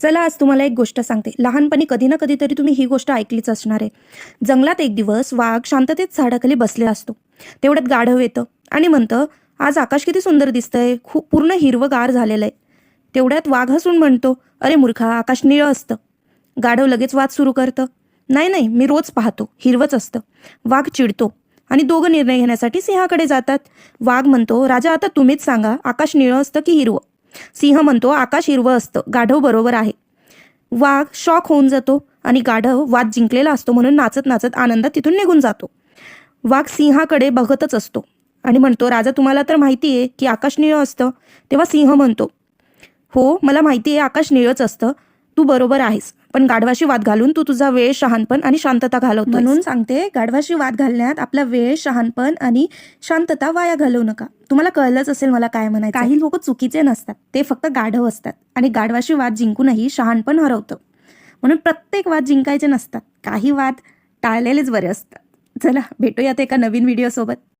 चला आज तुम्हाला एक गोष्ट सांगते. लहानपणी कधी ना कधीतरी तुम्ही ही गोष्ट ऐकलीच असणार आहे. जंगलात एक दिवस वाघ शांततेत झाडाखाली बसलेला असतो. तेवढ्यात गाढव येतं आणि म्हणतं, आज आकाश किती सुंदर दिसतंय, खूप पूर्ण हिरवंगार झालेलं आहे. तेवढ्यात वाघ हसून म्हणतो, अरे मूर्खा, आकाश निळं असतं. गाढव लगेच वाद सुरू करतं, नाही नाही, मी रोज पाहतो, हिरवंच असतं. वाघ चिडतो आणि दोघं निर्णय घेण्यासाठी सिंहाकडे जातात. वाघ म्हणतो, राजा आता तुम्हीच सांगा, आकाश निळं असतं की हिरवं? सिंह म्हणतो, आकाश हिरवं असतं, गाढव बरोबर आहे. वाघ शॉक होऊन जातो आणि गाढव वाद जिंकलेला असतो म्हणून नाचत नाचत आनंदात तिथून निघून जातो. वाघ सिंहाकडे बघतच असतो आणि म्हणतो, राजा तुम्हाला तर माहिती आहे की आकाश निळं असतं. तेव्हा सिंह म्हणतो, हो मला माहिती आहे आकाश निळंच असतं, तू बरोबर आहेस, पण गाढवाशी वाद घालून तू तुझा वेळ, शहाणपण आणि शांतता घालवतो. म्हणून सांगते, गाढवाशी वाद घालण्यात आपला वेळ, शहाणपण आणि शांतता वाया घालवू नका. तुम्हाला कळलंच असेल मला काय म्हणायचं. काही लोक चुकीचे नसतात, ते फक्त गाढव असतात आणि गाढवाशी वाद जिंकूनही शहाणपण हरवतं. म्हणून प्रत्येक वाद जिंकायचे नसतात, काही वाद टाळलेलेच बरे असतात. चला भेटूयात एका नवीन व्हिडिओ सोबत.